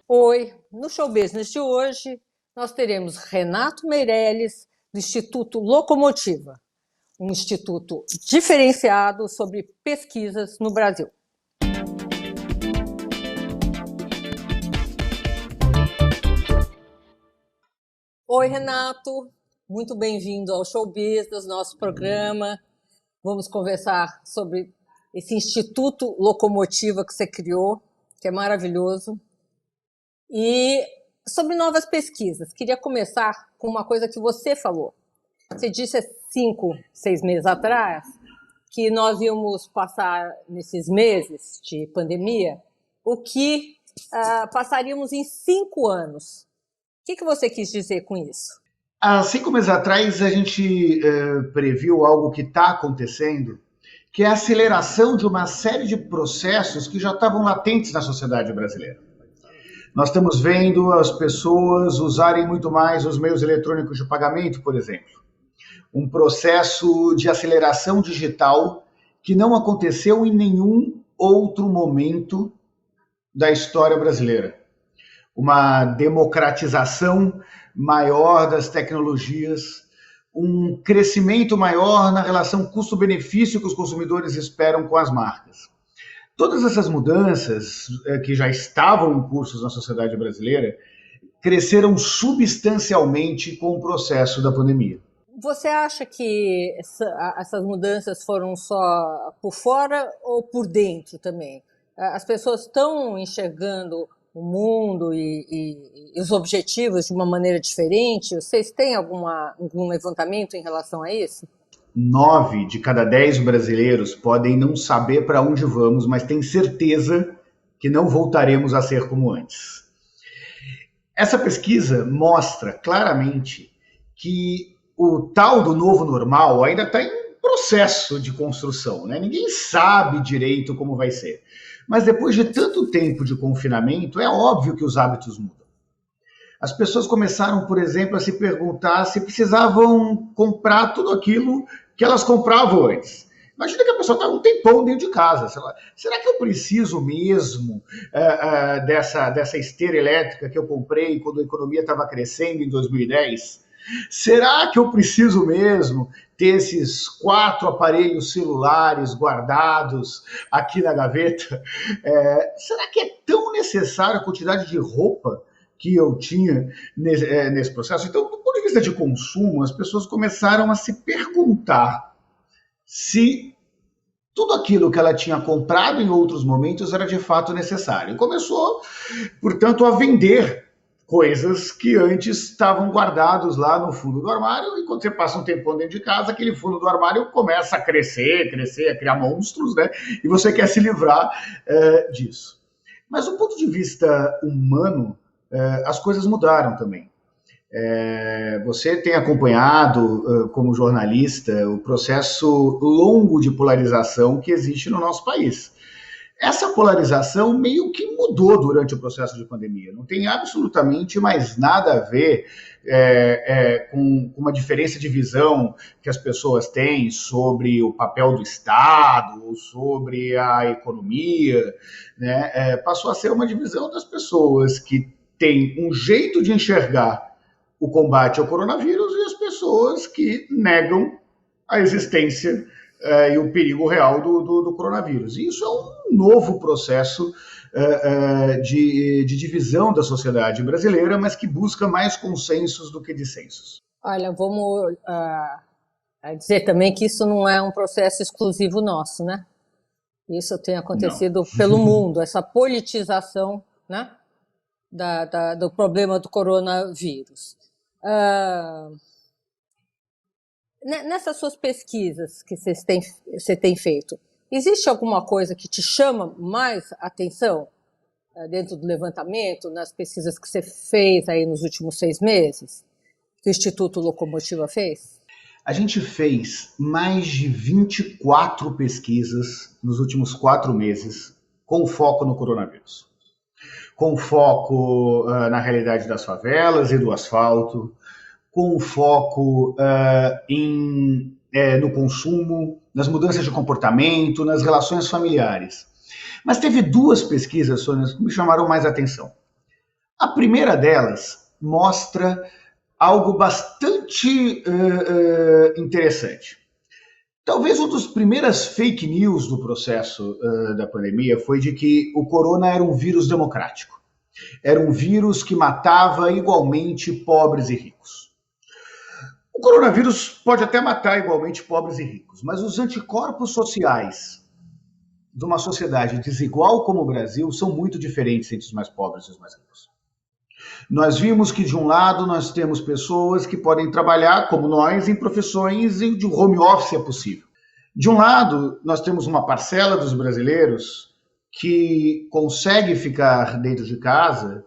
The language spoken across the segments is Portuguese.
Oi, no Show Business de hoje nós teremos Renato Meirelles, do Instituto Locomotiva, um instituto diferenciado sobre pesquisas no Brasil. Oi, Renato, muito bem-vindo ao Show Business, nosso programa. Vamos conversar sobre esse Instituto Locomotiva que você criou, que é maravilhoso. E sobre novas pesquisas, queria começar com uma coisa que você falou. Você disse há 5, 6 meses atrás que nós íamos passar nesses meses de pandemia o que passaríamos em 5 anos. O que você quis dizer com isso? Há 5 meses atrás a gente previu algo que está acontecendo, que é a aceleração de uma série de processos que já estavam latentes na sociedade brasileira. Nós estamos vendo as pessoas usarem muito mais os meios eletrônicos de pagamento, por exemplo. Um processo de aceleração digital que não aconteceu em nenhum outro momento da história brasileira. Uma democratização maior das tecnologias, um crescimento maior na relação custo-benefício que os consumidores esperam com as marcas. Todas essas mudanças que já estavam em curso na sociedade brasileira cresceram substancialmente com o processo da pandemia. Você acha que essas mudanças foram só por fora ou por dentro também? As pessoas estão enxergando o mundo e os objetivos de uma maneira diferente? Vocês têm algum levantamento em relação a isso? 9 de cada 10 brasileiros podem não saber para onde vamos, mas têm certeza que não voltaremos a ser como antes. Essa pesquisa mostra claramente que o tal do novo normal ainda está em processo de construção, né? Ninguém sabe direito como vai ser. Mas depois de tanto tempo de confinamento, é óbvio que os hábitos mudam. As pessoas começaram, por exemplo, a se perguntar se precisavam comprar tudo aquilo que elas compravam antes. Imagina que a pessoa está um tempão dentro de casa. Será que eu preciso mesmo dessa esteira elétrica que eu comprei quando a economia estava crescendo em 2010? Será que eu preciso mesmo ter esses 4 aparelhos celulares guardados aqui na gaveta? Será que é tão necessária a quantidade de roupa que eu tinha nesse processo? Então, do ponto de vista de consumo, as pessoas começaram a se perguntar se tudo aquilo que ela tinha comprado em outros momentos era de fato necessário. E começou, portanto, a vender coisas que antes estavam guardados lá no fundo do armário, e quando você passa um tempão dentro de casa, aquele fundo do armário começa a crescer, a criar monstros, né? E você quer se livrar disso. Mas do ponto de vista humano, as coisas mudaram também. Você tem acompanhado, como jornalista, o processo longo de polarização que existe no nosso país. Essa polarização meio que mudou durante o processo de pandemia. Não tem absolutamente mais nada a ver com uma diferença de visão que as pessoas têm sobre o papel do Estado, sobre a economia, né? Passou a ser uma divisão das pessoas que têm um jeito de enxergar o combate ao coronavírus e as pessoas que negam a existência e o perigo real do coronavírus. E isso é um novo processo de divisão da sociedade brasileira, mas que busca mais consensos do que dissensos. Olha, vamos dizer também que isso não é um processo exclusivo nosso, né? Isso tem acontecido pelo mundo, essa politização, né, do problema do coronavírus. Nessas suas pesquisas que você tem feito, existe alguma coisa que te chama mais atenção dentro do levantamento, nas pesquisas que você fez aí nos últimos 6 meses, que o Instituto Locomotiva fez? A gente fez mais de 24 pesquisas nos últimos 4 meses com foco no coronavírus. Com foco na realidade das favelas e do asfalto, com foco no consumo, nas mudanças de comportamento, nas relações familiares. Mas teve 2 pesquisas, Sônia, que me chamaram mais atenção. A primeira delas mostra algo bastante interessante. Talvez uma das primeiras fake news do processo da pandemia foi de que o corona era um vírus democrático. Era um vírus que matava igualmente pobres e ricos. O coronavírus pode até matar igualmente pobres e ricos, mas os anticorpos sociais de uma sociedade desigual como o Brasil são muito diferentes entre os mais pobres e os mais ricos. Nós vimos que, de um lado, nós temos pessoas que podem trabalhar, como nós, em profissões de home office é possível. De um lado, nós temos uma parcela dos brasileiros que consegue ficar dentro de casa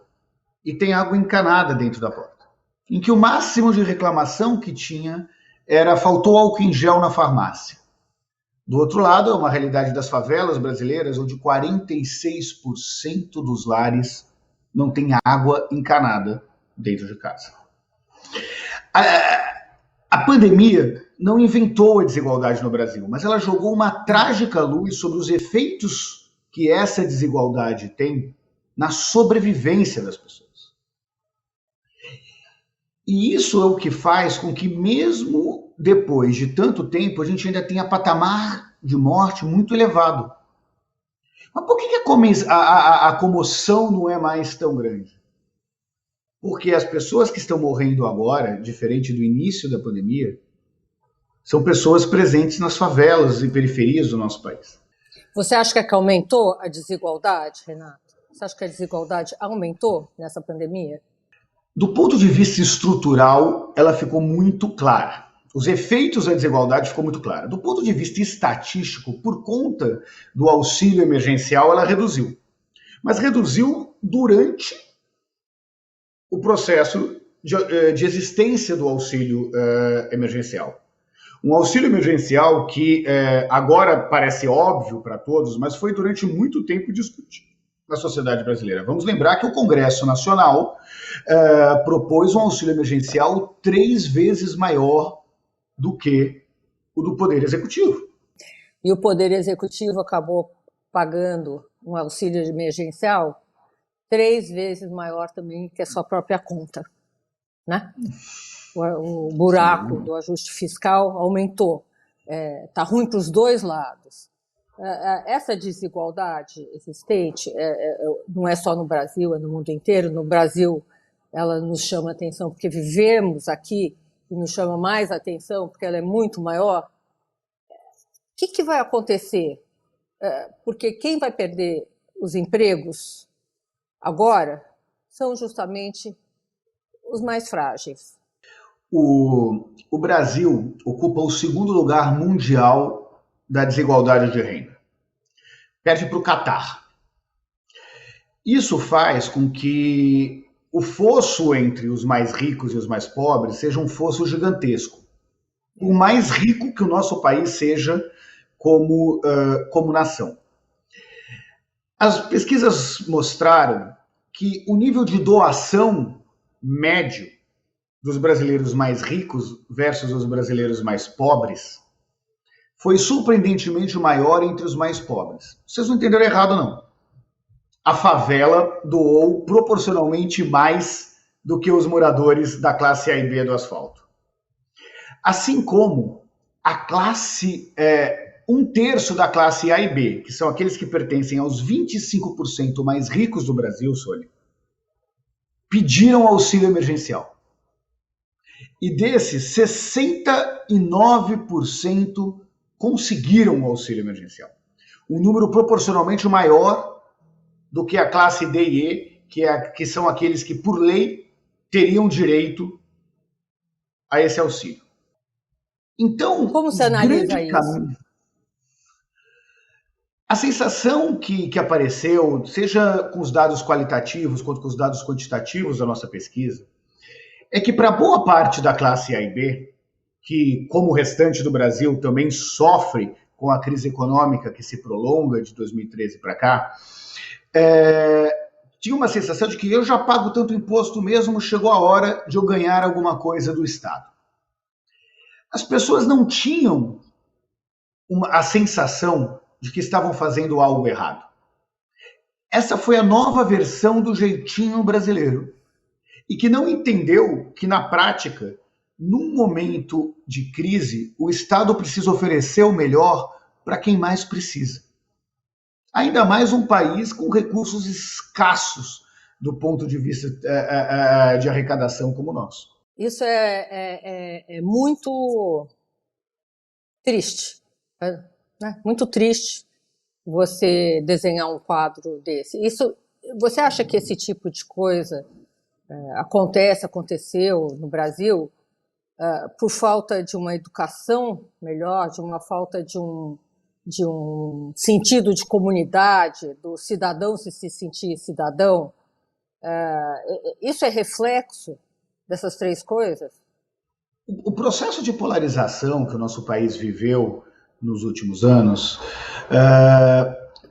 e tem água encanada dentro da porta. Em que o máximo de reclamação que tinha era faltou álcool em gel na farmácia. Do outro lado, é uma realidade das favelas brasileiras, onde 46% dos lares não tem água encanada dentro de casa. A pandemia não inventou a desigualdade no Brasil, mas ela jogou uma trágica luz sobre os efeitos que essa desigualdade tem na sobrevivência das pessoas. E isso é o que faz com que, mesmo depois de tanto tempo, a gente ainda tenha patamar de morte muito elevado. Mas por que a comoção não é mais tão grande? Porque as pessoas que estão morrendo agora, diferente do início da pandemia, são pessoas presentes nas favelas e periferias do nosso país. Você acha que aumentou a desigualdade, Renato? Você acha que a desigualdade aumentou nessa pandemia? Do ponto de vista estrutural, ela ficou muito clara. Os efeitos da desigualdade ficou muito claro. Do ponto de vista estatístico, por conta do auxílio emergencial, ela reduziu. Mas reduziu durante o processo de existência do auxílio emergencial. Um auxílio emergencial que agora parece óbvio para todos, mas foi durante muito tempo discutido na sociedade brasileira. Vamos lembrar que o Congresso Nacional propôs um auxílio emergencial 3 vezes maior do que o do Poder Executivo. E o Poder Executivo acabou pagando um auxílio emergencial 3 vezes maior também que a sua própria conta, né? O buraco do ajuste fiscal aumentou. Tá ruim para os dois lados. Essa desigualdade existente não é só no Brasil, é no mundo inteiro. No Brasil, ela nos chama atenção porque vivemos aqui e nos chama mais atenção porque ela é muito maior. O que vai acontecer? Porque quem vai perder os empregos agora são justamente os mais frágeis. O Brasil ocupa o 2º lugar mundial da desigualdade de renda. Perde para o Catar. Isso faz com que o fosso entre os mais ricos e os mais pobres seja um fosso gigantesco. O mais rico que o nosso país seja como nação. As pesquisas mostraram que o nível de doação médio dos brasileiros mais ricos versus os brasileiros mais pobres foi surpreendentemente maior entre os mais pobres. Vocês não entenderam errado, não. A favela doou proporcionalmente mais do que os moradores da classe A e B do asfalto. Assim como a classe, 1/3 da classe A e B, que são aqueles que pertencem aos 25% mais ricos do Brasil, Sônia, pediram auxílio emergencial. E desses, 69% conseguiram o auxílio emergencial. Um número proporcionalmente maior do que a classe D e E, que são aqueles que, por lei, teriam direito a esse auxílio. Então, como você analisa isso? A sensação que apareceu, seja com os dados qualitativos quanto com os dados quantitativos da nossa pesquisa, é que para boa parte da classe A e B, que, como o restante do Brasil, também sofre com a crise econômica que se prolonga de 2013 para cá, tinha uma sensação de que eu já pago tanto imposto mesmo, chegou a hora de eu ganhar alguma coisa do Estado. As pessoas não tinham a sensação de que estavam fazendo algo errado. essa foi a nova versão do jeitinho brasileiro. E que não entendeu que, na prática, num momento de crise, o Estado precisa oferecer o melhor para quem mais precisa. Ainda mais um país com recursos escassos do ponto de vista de arrecadação como o nosso. Isso é muito triste, né? Muito triste você desenhar um quadro desse. Você acha que esse tipo de coisa aconteceu no Brasil por falta de uma educação melhor, de uma falta de um sentido de comunidade, do cidadão se sentir cidadão? Isso é reflexo dessas três coisas? O processo de polarização que o nosso país viveu nos últimos anos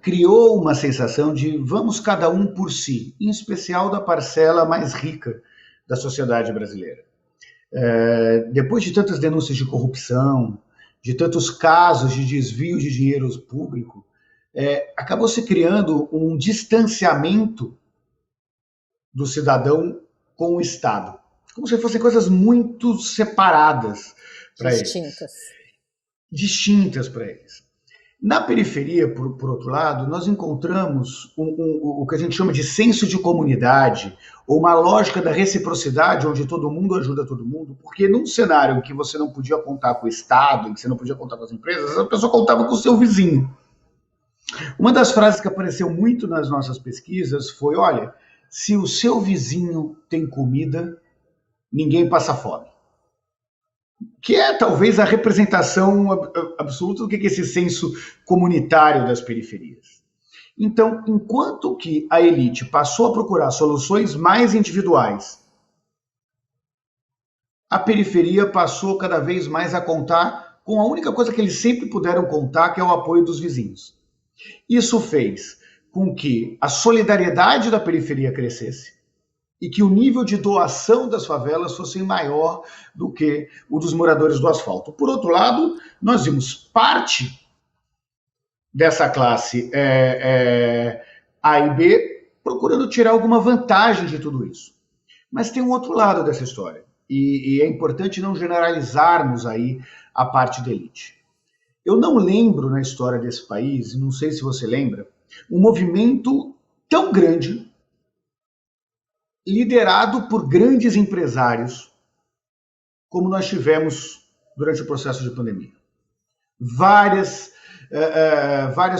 criou uma sensação de vamos cada um por si, em especial da parcela mais rica da sociedade brasileira. Depois de tantas denúncias de corrupção, de tantos casos de desvio de dinheiro público, acabou se criando um distanciamento do cidadão com o Estado, como se fossem coisas muito separadas para eles. Distintas para eles. Na periferia, por outro lado, nós encontramos o que a gente chama de senso de comunidade, ou uma lógica da reciprocidade, onde todo mundo ajuda todo mundo, porque num cenário em que você não podia contar com o Estado, em que você não podia contar com as empresas, a pessoa contava com o seu vizinho. Uma das frases que apareceu muito nas nossas pesquisas foi, olha, se o seu vizinho tem comida, ninguém passa fome. Que é talvez a representação absoluta do que é esse senso comunitário das periferias. Então, enquanto que a elite passou a procurar soluções mais individuais, a periferia passou cada vez mais a contar com a única coisa que eles sempre puderam contar, que é o apoio dos vizinhos. Isso fez com que a solidariedade da periferia crescesse e que o nível de doação das favelas fosse maior do que o dos moradores do asfalto. Por outro lado, nós vimos parte dessa classe A e B procurando tirar alguma vantagem de tudo isso. Mas tem um outro lado dessa história, e é importante não generalizarmos aí a parte da elite. Eu não lembro na história desse país, não sei se você lembra, um movimento tão grande liderado por grandes empresários, como nós tivemos durante o processo de pandemia. Várias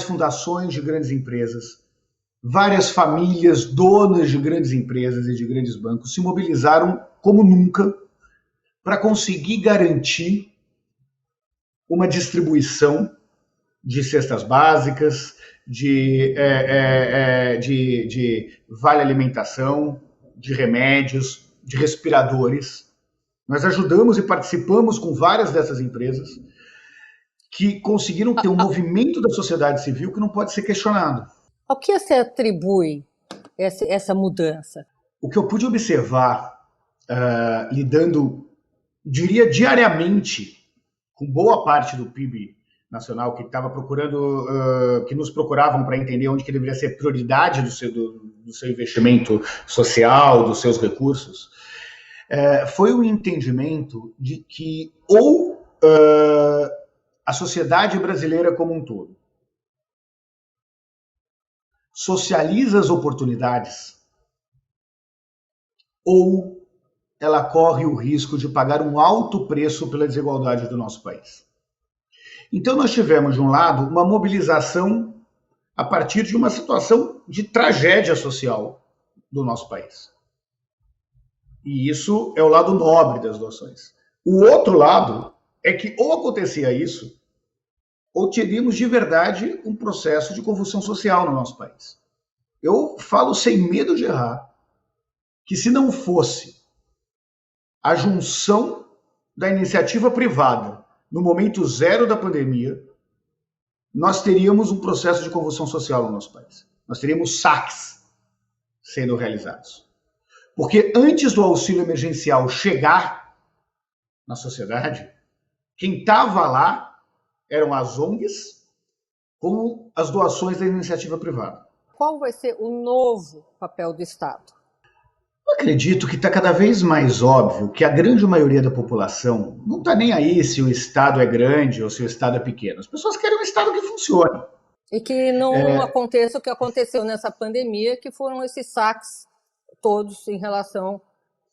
fundações de grandes empresas, várias famílias donas de grandes empresas e de grandes bancos se mobilizaram como nunca para conseguir garantir uma distribuição de cestas básicas, de vale alimentação, de remédios, de respiradores. Nós ajudamos e participamos com várias dessas empresas que conseguiram ter um movimento da sociedade civil que não pode ser questionado. Ao que você atribui essa mudança? O que eu pude observar, lidando, diria, diariamente, com boa parte do PIB nacional que estava procurando, que nos procuravam para entender onde que deveria ser prioridade do seu investimento social, dos seus recursos, foi o entendimento de que a sociedade brasileira como um todo socializa as oportunidades ou ela corre o risco de pagar um alto preço pela desigualdade do nosso país. Então nós tivemos, de um lado, uma mobilização a partir de uma situação de tragédia social do nosso país. E isso é o lado nobre das doações. O outro lado é que ou acontecia isso, ou teríamos de verdade um processo de convulsão social no nosso país. Eu falo sem medo de errar que se não fosse a junção da iniciativa privada no momento zero da pandemia, nós teríamos um processo de convulsão social no nosso país. Nós teríamos saques sendo realizados. Porque antes do auxílio emergencial chegar na sociedade, quem estava lá eram as ONGs com as doações da iniciativa privada. qual vai ser o novo papel do Estado? Eu acredito que está cada vez mais óbvio que a grande maioria da população não está nem aí se o Estado é grande ou se o Estado é pequeno. As pessoas querem um Estado que funcione. E que não aconteça o que aconteceu nessa pandemia, que foram esses saques todos em relação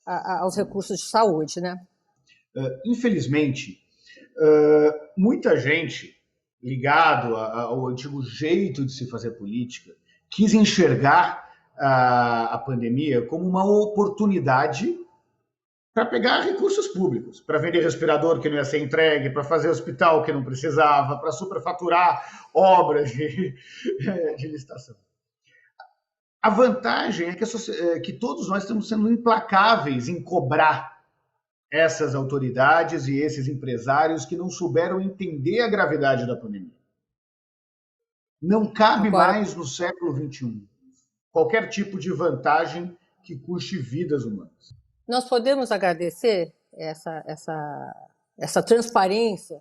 aos recursos de saúde, né? Infelizmente, muita gente ligado ao antigo jeito de se fazer política quis enxergar a pandemia como uma oportunidade para pegar recursos públicos, para vender respirador que não ia ser entregue, para fazer hospital que não precisava, para superfaturar obras de licitação. A vantagem é que todos nós estamos sendo implacáveis em cobrar essas autoridades e esses empresários que não souberam entender a gravidade da pandemia. Não cabe mais no século XXI qualquer tipo de vantagem que custe vidas humanas. Nós podemos agradecer essa transparência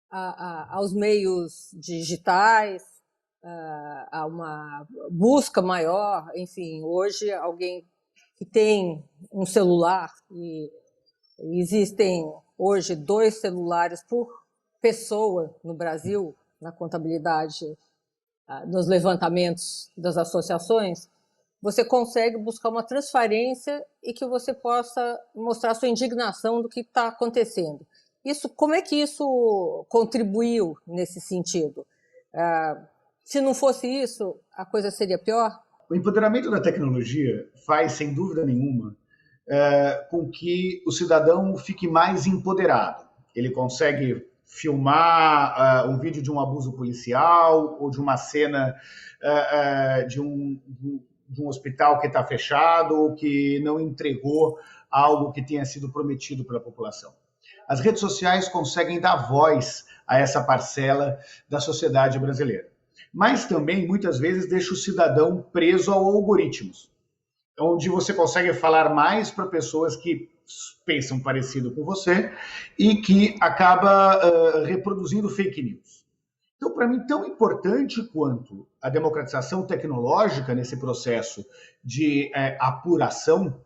aos meios digitais, a uma busca maior. Enfim, hoje alguém que tem um celular, e existem hoje 2 celulares por pessoa no Brasil, na contabilidade, nos levantamentos das associações, você consegue buscar uma transparência e que você possa mostrar sua indignação do que está acontecendo. Como é que isso contribuiu nesse sentido? Se não fosse isso, a coisa seria pior? O empoderamento da tecnologia faz, sem dúvida nenhuma, com que o cidadão fique mais empoderado. Ele consegue filmar um vídeo de um abuso policial ou de uma cena de um hospital que está fechado ou que não entregou algo que tenha sido prometido pela população. As redes sociais conseguem dar voz a essa parcela da sociedade brasileira. Mas também, muitas vezes, deixa o cidadão preso a algoritmos, onde você consegue falar mais para pessoas que pensam parecido com você e que acaba reproduzindo fake news. Então, para mim, tão importante quanto a democratização tecnológica nesse processo de apuração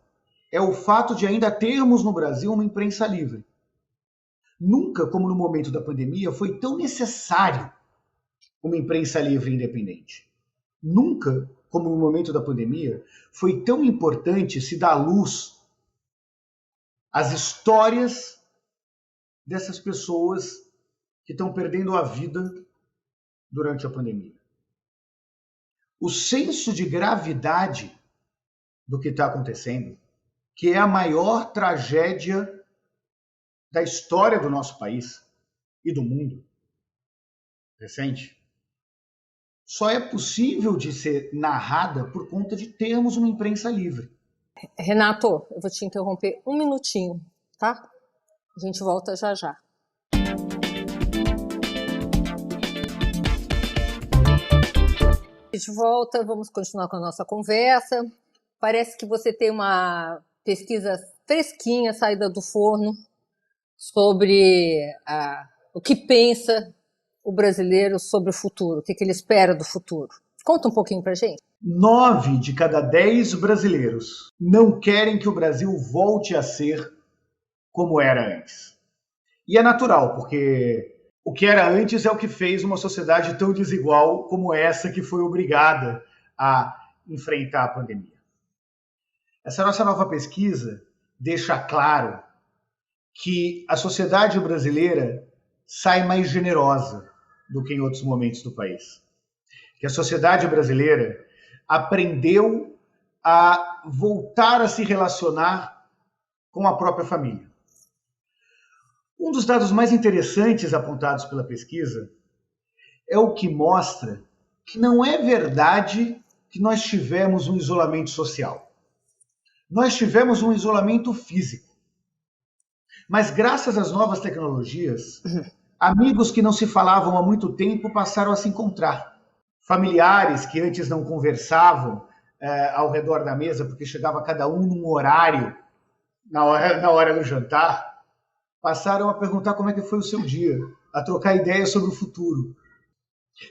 é o fato de ainda termos no Brasil uma imprensa livre. Nunca, como no momento da pandemia, foi tão necessário uma imprensa livre e independente. Nunca, como no momento da pandemia, foi tão importante se dar luz às histórias dessas pessoas que estão perdendo a vida durante a pandemia. O senso de gravidade do que está acontecendo, que é a maior tragédia da história do nosso país e do mundo recente, só é possível de ser narrada por conta de termos uma imprensa livre. Renato, eu vou te interromper um minutinho, tá? A gente volta já já. De volta, vamos continuar com a nossa conversa. Parece que você tem uma pesquisa fresquinha, saída do forno, sobre o que pensa o brasileiro sobre o futuro, o que ele espera do futuro. Conta um pouquinho pra gente. 9 de cada 10 brasileiros não querem que o Brasil volte a ser como era antes. E é natural, porque o que era antes é o que fez uma sociedade tão desigual como essa que foi obrigada a enfrentar a pandemia. Essa nossa nova pesquisa deixa claro que a sociedade brasileira sai mais generosa do que em outros momentos do país. Que a sociedade brasileira aprendeu a voltar a se relacionar com a própria família. Um dos dados mais interessantes apontados pela pesquisa é o que mostra que não é verdade que nós tivemos um isolamento social. Nós tivemos um isolamento físico. Mas graças às novas tecnologias, amigos que não se falavam há muito tempo passaram a se encontrar. Familiares que antes não conversavam ao redor da mesa, porque chegava cada um num horário, na hora do jantar, passaram a perguntar como é que foi o seu dia, a trocar ideias sobre o futuro.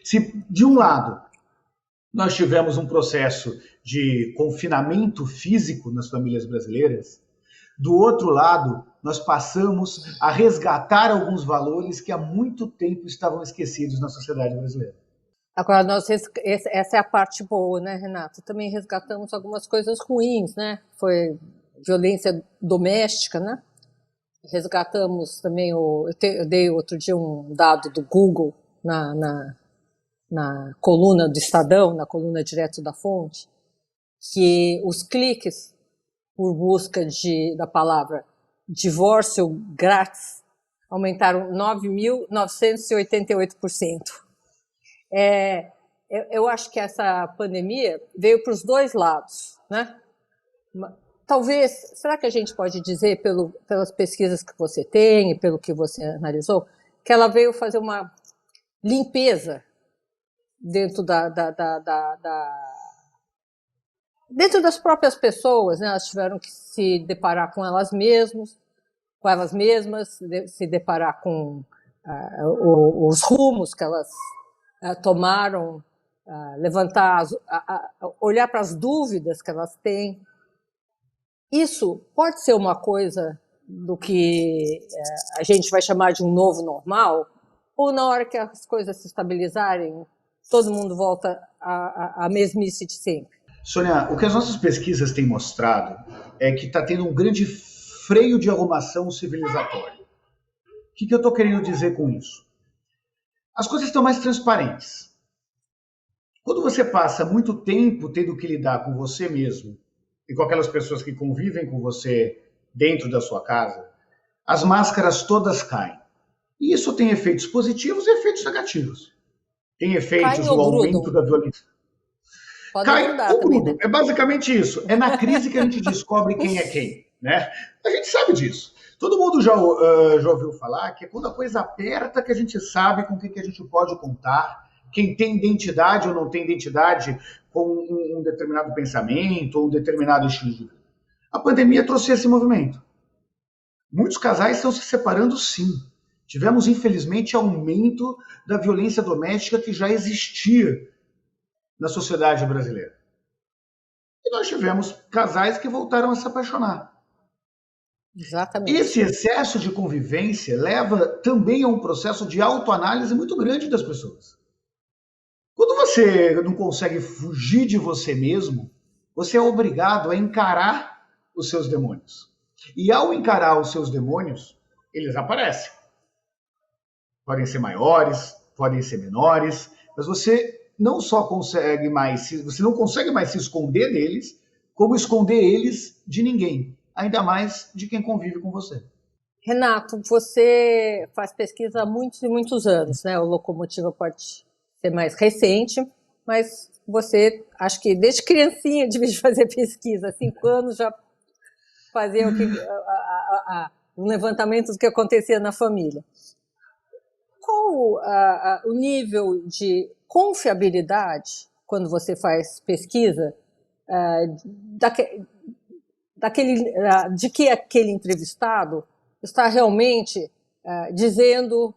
Se, de um lado, Nós tivemos um processo de confinamento físico nas famílias brasileiras. Do outro lado, nós passamos a resgatar alguns valores que há muito tempo estavam esquecidos na sociedade brasileira. Agora, essa é a parte boa, né, Renato? Também resgatamos algumas coisas ruins, né? Foi violência doméstica, né? Resgatamos também, eu dei outro dia um dado do Google na coluna do Estadão, na coluna direto da fonte, que os cliques por busca da palavra divórcio grátis aumentaram 9.988%. Eu acho que essa pandemia veio para os dois lados, né? Talvez, será que a gente pode dizer, pelas pesquisas que você tem e pelo que você analisou, que ela veio fazer uma limpeza dentro dentro das próprias pessoas, né? Elas tiveram que se deparar com elas mesmas, se deparar com os rumos que elas tomaram, olhar para as dúvidas que elas têm. Isso pode ser uma coisa do que a gente vai chamar de um novo normal, ou na hora que as coisas se estabilizarem, todo mundo volta à mesmice de sempre? Sônia, o que as nossas pesquisas têm mostrado é que está tendo um grande freio de arrumação civilizatório. O que eu estou querendo dizer com isso? As coisas estão mais transparentes. Quando você passa muito tempo tendo que lidar com você mesmo e com aquelas pessoas que convivem com você dentro da sua casa, as máscaras todas caem. E isso tem efeitos positivos e efeitos negativos. Tem efeitos no aumento da violência. Cai ou grudam. É basicamente isso. É na crise que a gente descobre quem é quem, né? A gente sabe disso. Todo mundo já ouviu falar que é quando a coisa aperta que a gente sabe com quem que a gente pode contar, quem tem identidade ou não tem identidade com um determinado pensamento ou um determinado estilo de vida. A pandemia trouxe esse movimento. Muitos casais estão se separando, sim. Tivemos, infelizmente, aumento da violência doméstica que já existia na sociedade brasileira. E nós tivemos casais que voltaram a se apaixonar. Exatamente. Esse excesso de convivência leva também a um processo de autoanálise muito grande das pessoas. Quando você não consegue fugir de você mesmo, você é obrigado a encarar os seus demônios. E ao encarar os seus demônios, eles aparecem. Podem ser maiores, podem ser menores, mas você não consegue mais se esconder deles, como esconder eles de ninguém, ainda mais de quem convive com você. Renato, você faz pesquisa há muitos e muitos anos, né? O Locomotiva pode ser mais recente, mas você, acho que desde criancinha devia fazer pesquisa, 5 anos já fazia um levantamento do que acontecia na família. Qual o nível de confiabilidade, quando você faz pesquisa, de que aquele entrevistado está realmente dizendo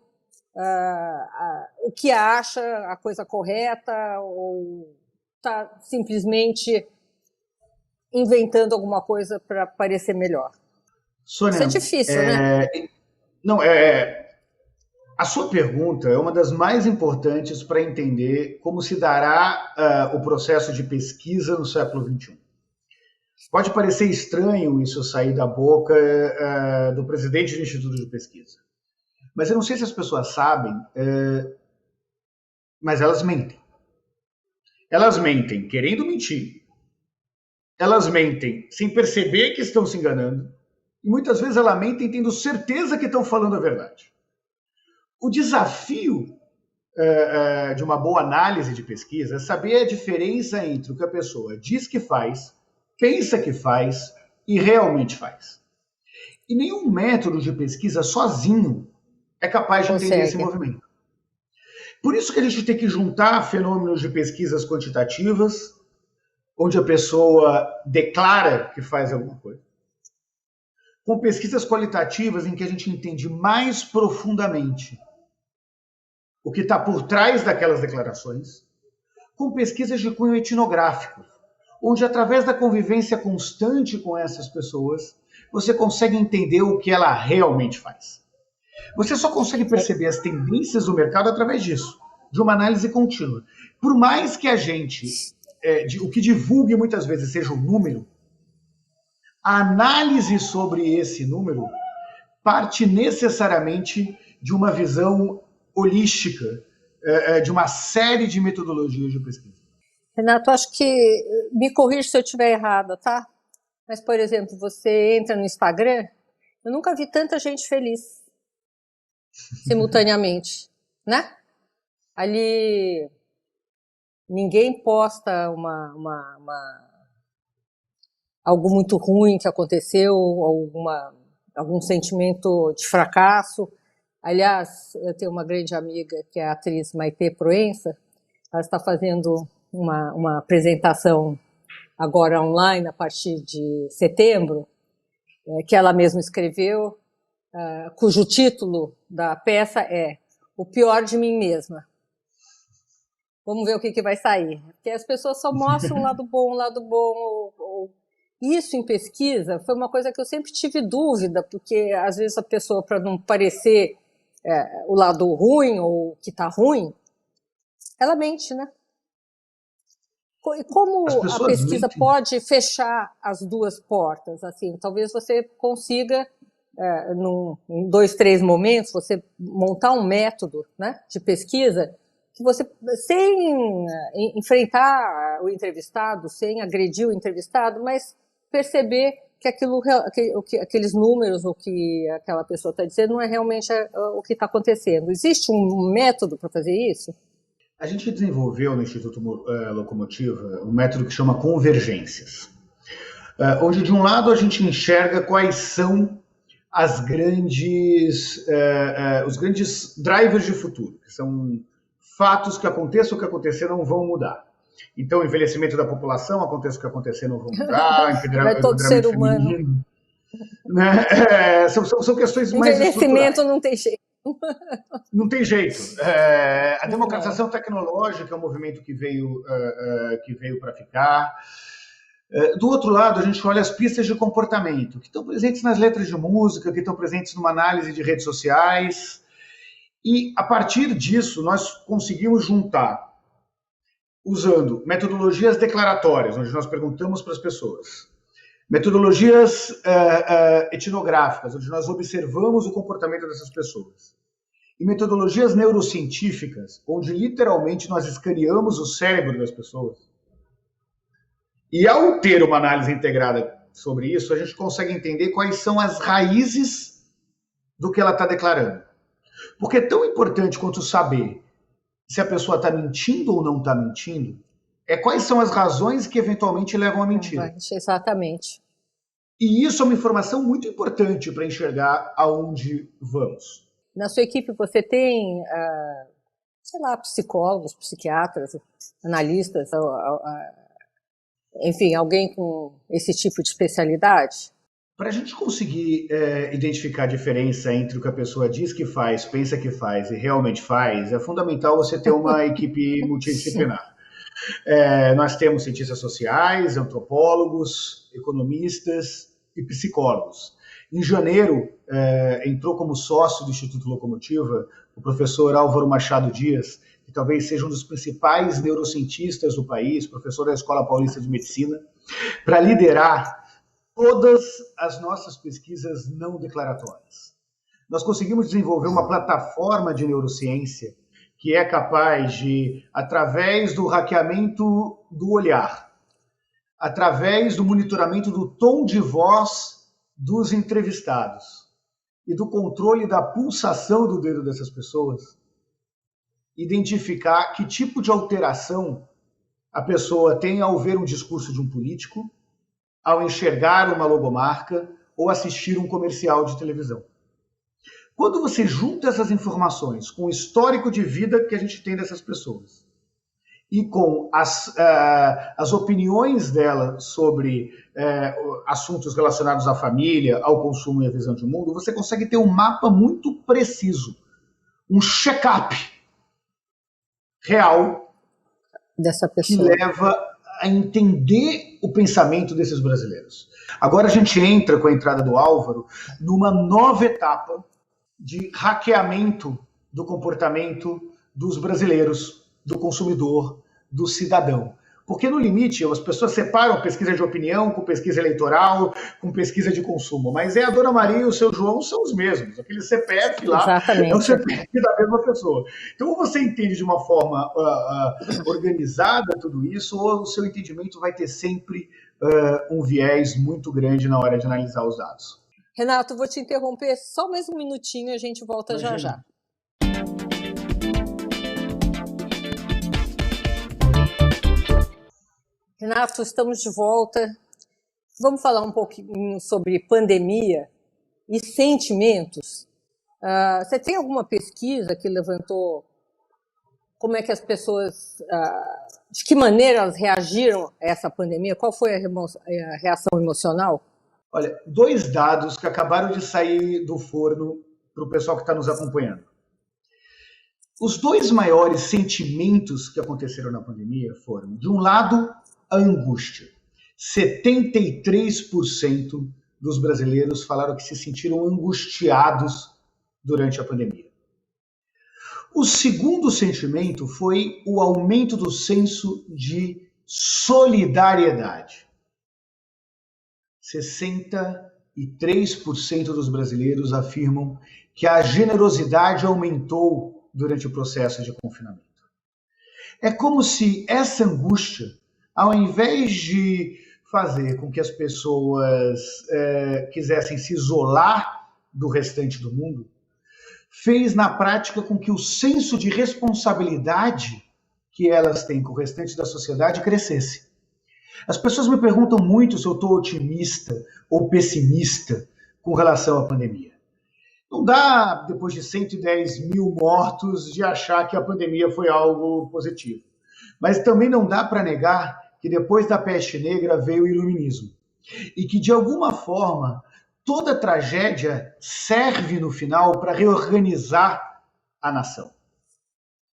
o que acha a coisa correta ou está simplesmente inventando alguma coisa para parecer melhor? Sônia, isso é difícil, né? Não, a sua pergunta é uma das mais importantes para entender como se dará o processo de pesquisa no século XXI. Pode parecer estranho isso sair da boca do presidente do Instituto de Pesquisa. Mas eu não sei se as pessoas sabem, mas elas mentem. Elas mentem querendo mentir. Elas mentem sem perceber que estão se enganando. E muitas vezes elas mentem tendo certeza que estão falando a verdade. O desafio de uma boa análise de pesquisa é saber a diferença entre o que a pessoa diz que faz, pensa que faz e realmente faz. E nenhum método de pesquisa sozinho é capaz de entender esse movimento. Por isso que a gente tem que juntar fenômenos de pesquisas quantitativas, onde a pessoa declara que faz alguma coisa, com pesquisas qualitativas em que a gente entende mais profundamente o que está por trás daquelas declarações, com pesquisas de cunho etnográfico, onde, através da convivência constante com essas pessoas, você consegue entender o que ela realmente faz. Você só consegue perceber as tendências do mercado através disso, de uma análise contínua. Por mais que a gente, o que divulgue muitas vezes seja o número, a análise sobre esse número parte necessariamente de uma visão holística, de uma série de metodologias de pesquisa. Renato, acho que, me corrija se eu estiver errada, tá? Mas, por exemplo, você entra no Instagram, eu nunca vi tanta gente feliz simultaneamente, né? Ali ninguém posta algo muito ruim que aconteceu, algum sentimento de fracasso. Aliás, eu tenho uma grande amiga que é a atriz Maitê Proença. Ela está fazendo uma apresentação agora online a partir de setembro, que ela mesma escreveu, cujo título da peça é O Pior de Mim Mesma. Vamos ver o que vai sair. Porque as pessoas só mostram o lado bom, Isso em pesquisa foi uma coisa que eu sempre tive dúvida, porque às vezes a pessoa, para não parecer o lado ruim ou que está ruim, ela mente, né? E como a pesquisa pode fechar as duas portas? Assim, talvez você consiga, em 2, 3 momentos, você montar um método, né, de pesquisa que você, sem enfrentar o entrevistado, sem agredir o entrevistado, mas perceber que aqueles números, o que aquela pessoa está dizendo, não é realmente o que está acontecendo. Existe um método para fazer isso? A gente desenvolveu no Instituto Locomotiva um método que chama convergências, onde de um lado a gente enxerga quais são os grandes drivers de futuro, que são fatos que aconteçam ou que acontecer não vão mudar. Então, o envelhecimento da população, aconteça o que acontecer, não vão mudar, todo ser humano. Feminino, né? São questões mais envelhecimento não tem jeito. Não tem jeito. A democratização tecnológica é um movimento que veio para ficar. Do outro lado, a gente olha as pistas de comportamento, que estão presentes nas letras de música, que estão presentes numa análise de redes sociais. E, a partir disso, nós conseguimos juntar, usando metodologias declaratórias, onde nós perguntamos para as pessoas, metodologias etnográficas, onde nós observamos o comportamento dessas pessoas, e metodologias neurocientíficas, onde literalmente nós escaneamos o cérebro das pessoas. E ao ter uma análise integrada sobre isso, a gente consegue entender quais são as raízes do que ela está declarando. Porque é tão importante quanto saber se a pessoa está mentindo ou não está mentindo, quais são as razões que eventualmente levam à mentira. Exatamente. E isso é uma informação muito importante para enxergar aonde vamos. Na sua equipe você tem, psicólogos, psiquiatras, analistas, enfim, alguém com esse tipo de especialidade? Para a gente conseguir identificar a diferença entre o que a pessoa diz que faz, pensa que faz e realmente faz, é fundamental você ter uma equipe multidisciplinar. Nós temos cientistas sociais, antropólogos, economistas e psicólogos. Em janeiro, entrou como sócio do Instituto Locomotiva o professor Álvaro Machado Dias, que talvez seja um dos principais neurocientistas do país, professor da Escola Paulista de Medicina, para liderar todas as nossas pesquisas não declaratórias. Nós conseguimos desenvolver uma plataforma de neurociência que é capaz de, através do hackeamento do olhar, através do monitoramento do tom de voz dos entrevistados e do controle da pulsação do dedo dessas pessoas, identificar que tipo de alteração a pessoa tem ao ver um discurso de um político, ao enxergar uma logomarca ou assistir um comercial de televisão. Quando você junta essas informações com o histórico de vida que a gente tem dessas pessoas e com as opiniões dela sobre assuntos relacionados à família, ao consumo e à visão de mundo, você consegue ter um mapa muito preciso, um check-up real dessa que pessoa. leva a entender o pensamento desses brasileiros. Agora a gente entra, com a entrada do Álvaro, numa nova etapa de hackeamento do comportamento dos brasileiros, do consumidor, do cidadão. Porque, no limite, as pessoas separam pesquisa de opinião com pesquisa eleitoral, com pesquisa de consumo. Mas a Dona Maria e o seu João são os mesmos. Aquele CPF lá é o CPF da mesma pessoa. Então, ou você entende de uma forma organizada tudo isso, ou o seu entendimento vai ter sempre um viés muito grande na hora de analisar os dados. Renato, vou te interromper só mais um minutinho, a gente volta já já. Renato, estamos de volta. Vamos falar um pouquinho sobre pandemia e sentimentos. Você tem alguma pesquisa que levantou como é que as pessoas, de que maneira elas reagiram a essa pandemia? Qual foi a reação emocional? Olha, 2 dados que acabaram de sair do forno para o pessoal que está nos acompanhando. Os 2 maiores sentimentos que aconteceram na pandemia foram, de um lado, a angústia. 73% dos brasileiros falaram que se sentiram angustiados durante a pandemia. O segundo sentimento foi o aumento do senso de solidariedade. 63% dos brasileiros afirmam que a generosidade aumentou durante o processo de confinamento. É como se essa angústia, ao invés de fazer com que as pessoas quisessem se isolar do restante do mundo, fez na prática com que o senso de responsabilidade que elas têm com o restante da sociedade crescesse. As pessoas me perguntam muito se eu estou otimista ou pessimista com relação à pandemia. Não dá, depois de 110 mil mortos, de achar que a pandemia foi algo positivo. Mas também não dá para negar que depois da peste negra veio o iluminismo. E que, de alguma forma, toda tragédia serve no final para reorganizar a nação.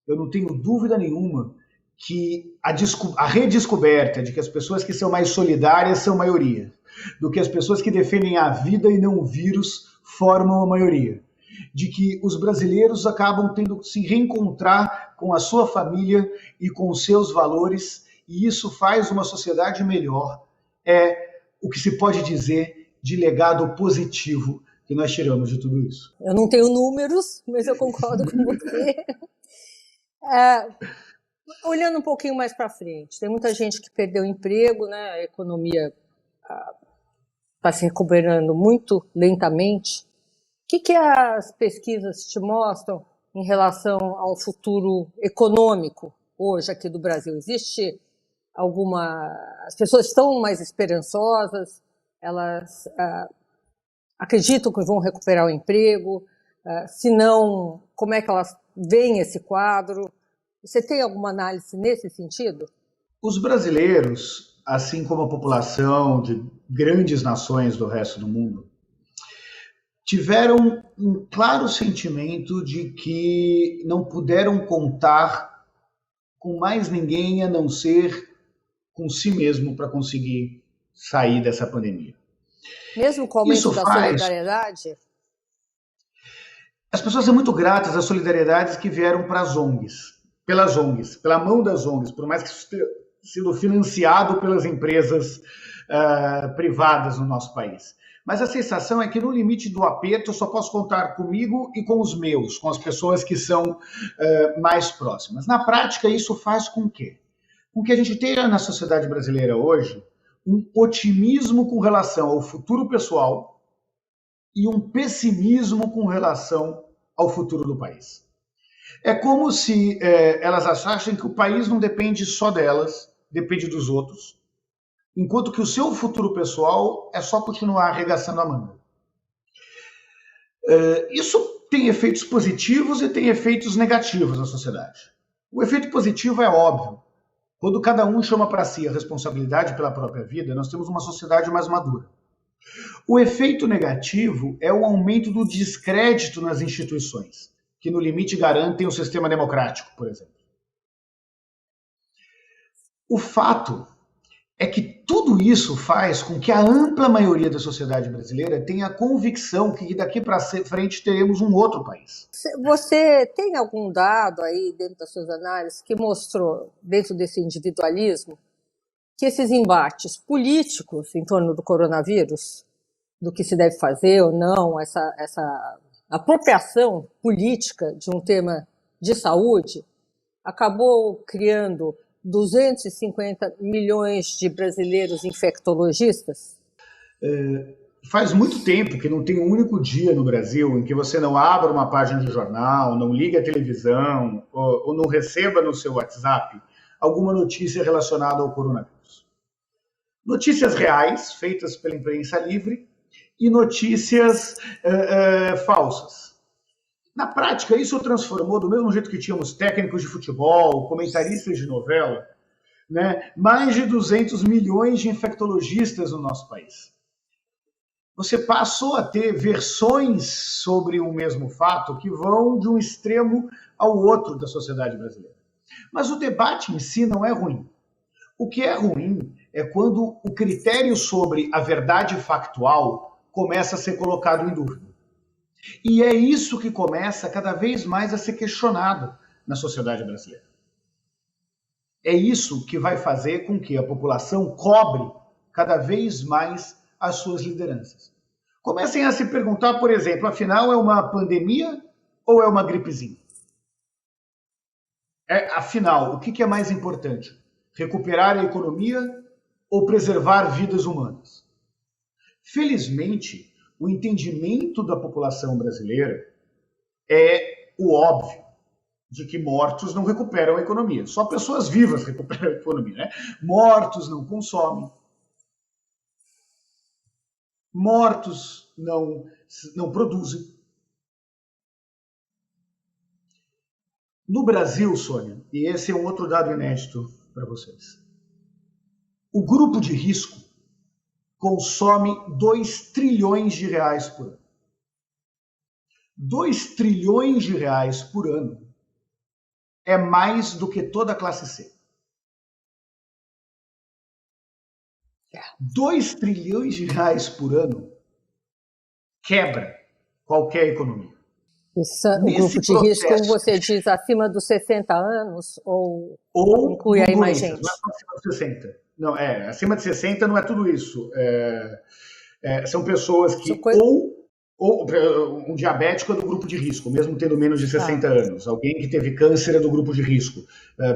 Eu não tenho dúvida nenhuma que a redescoberta de que as pessoas que são mais solidárias são maioria, do que as pessoas que defendem a vida e não o vírus formam a maioria, de que os brasileiros acabam tendo que se reencontrar com a sua família e com os seus valores, e isso faz uma sociedade melhor. É o que se pode dizer de legado positivo que nós tiramos de tudo isso. Eu não tenho números, mas eu concordo com você. Olhando um pouquinho mais para frente, tem muita gente que perdeu o emprego, né? A economia está se recuperando muito lentamente. O que as pesquisas te mostram em relação ao futuro econômico hoje aqui do Brasil? Existe as pessoas estão mais esperançosas? Elas acreditam que vão recuperar o emprego? Se não, como é que elas veem esse quadro? Você tem alguma análise nesse sentido? Os brasileiros, assim como a população de grandes nações do resto do mundo, tiveram um claro sentimento de que não puderam contar com mais ninguém a não ser com si mesmo para conseguir sair dessa pandemia. Mesmo com o aumento da solidariedade? As pessoas são muito gratas às solidariedades que vieram para as ONGs, pelas ONGs, pela mão das ONGs, por mais que isso tenha sido financiado pelas empresas privadas no nosso país. Mas a sensação é que no limite do aperto eu só posso contar comigo e com os meus, com as pessoas que são mais próximas. Na prática, isso faz com que a gente tenha na sociedade brasileira hoje um otimismo com relação ao futuro pessoal e um pessimismo com relação ao futuro do país. É como se elas achassem que o país não depende só delas, depende dos outros, enquanto que o seu futuro pessoal é só continuar arregaçando a manga. Isso tem efeitos positivos e tem efeitos negativos na sociedade. O efeito positivo é óbvio. Quando cada um chama para si a responsabilidade pela própria vida, nós temos uma sociedade mais madura. O efeito negativo é o aumento do descrédito nas instituições, que no limite garantem o sistema democrático, por exemplo. O fato é que tudo isso faz com que a ampla maioria da sociedade brasileira tenha a convicção que daqui para frente teremos um outro país. Você tem algum dado aí dentro das suas análises que mostrou, dentro desse individualismo, que esses embates políticos em torno do coronavírus, do que se deve fazer ou não, essa apropriação política de um tema de saúde, acabou criando 250 milhões de brasileiros infectologistas? Faz muito tempo que não tem um único dia no Brasil em que você não abra uma página de jornal, não ligue a televisão ou não receba no seu WhatsApp alguma notícia relacionada ao coronavírus. Notícias reais, feitas pela imprensa livre, e notícias falsas. Na prática, isso transformou, do mesmo jeito que tínhamos técnicos de futebol, comentaristas de novela, né, mais de 200 milhões de infectologistas no nosso país. Você passou a ter versões sobre o mesmo fato que vão de um extremo ao outro da sociedade brasileira. Mas o debate em si não é ruim. O que é ruim é quando o critério sobre a verdade factual começa a ser colocado em dúvida. E é isso que começa cada vez mais a ser questionado na sociedade brasileira. É isso que vai fazer com que a população cobre cada vez mais as suas lideranças. Comecem a se perguntar, por exemplo, afinal é uma pandemia ou é uma gripezinha? Afinal, o que é mais importante? Recuperar a economia ou preservar vidas humanas? Felizmente, o entendimento da população brasileira é o óbvio, de que mortos não recuperam a economia. Só pessoas vivas recuperam a economia, né? Mortos não consomem. Mortos não produzem. No Brasil, Sônia, e esse é um outro dado inédito para vocês, o grupo de risco consome 2 trilhões de reais por ano. 2 trilhões de reais por ano é mais do que toda a classe C. 2 trilhões de reais por ano quebra qualquer economia. O grupo de risco, como você diz, acima dos 60 anos ou inclui aí mais gente? Não é acima dos 60. Não, acima de 60 não é tudo isso. São pessoas que ou um diabético é do grupo de risco, mesmo tendo menos de 60 anos. Alguém que teve câncer é do grupo de risco.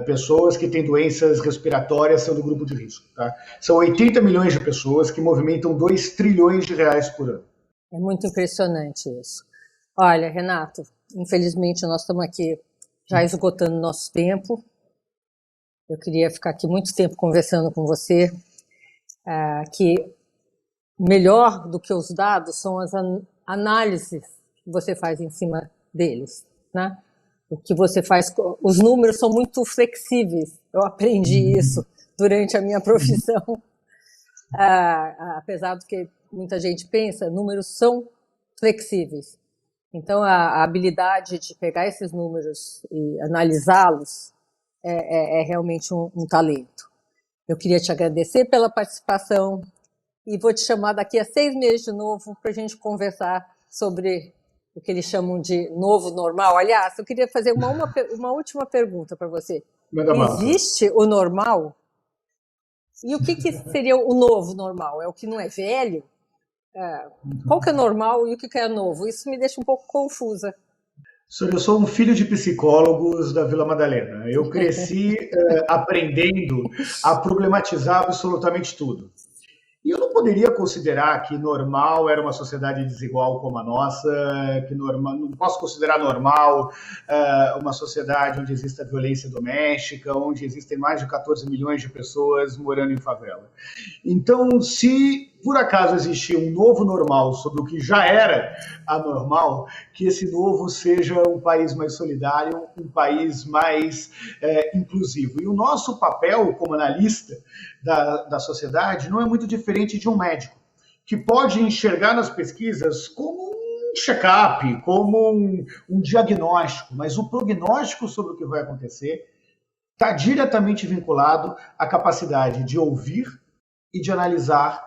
Pessoas que têm doenças respiratórias são do grupo de risco. Tá? São 80 milhões de pessoas que movimentam 2 trilhões de reais por ano. É muito impressionante isso. Olha, Renato, infelizmente nós estamos aqui já esgotando nosso tempo. Eu queria ficar aqui muito tempo conversando com você, que melhor do que os dados são as análises que você faz em cima deles, né? O que você faz, os números são muito flexíveis. Eu aprendi isso durante a minha profissão. Apesar do que muita gente pensa, números são flexíveis. Então, a habilidade de pegar esses números e analisá-los é realmente um talento. Eu queria te agradecer pela participação e vou te chamar daqui a 6 meses de novo para a gente conversar sobre o que eles chamam de novo normal. Aliás, eu queria fazer uma última pergunta para você. Existe o normal? E o que seria o novo normal? É o que não é velho? Qual que é normal e o que é novo? Isso me deixa um pouco confusa. Eu sou um filho de psicólogos da Vila Madalena. Eu cresci aprendendo a problematizar absolutamente tudo. E eu não poderia considerar que normal era uma sociedade desigual como a nossa, não posso considerar normal uma sociedade onde existe a violência doméstica, onde existem mais de 14 milhões de pessoas morando em favela. Então, se por acaso existir um novo normal sobre o que já era anormal, que esse novo seja um país mais solidário, um país mais inclusivo. E o nosso papel como analista da sociedade não é muito diferente de um médico, que pode enxergar nas pesquisas como um check-up, como um diagnóstico, mas o prognóstico sobre o que vai acontecer está diretamente vinculado à capacidade de ouvir e de analisar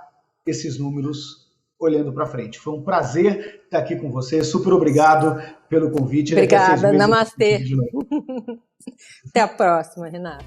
esses números olhando para frente. Foi um prazer estar aqui com você. Super obrigado pelo convite. Obrigada, namastê. Até a próxima, Renato.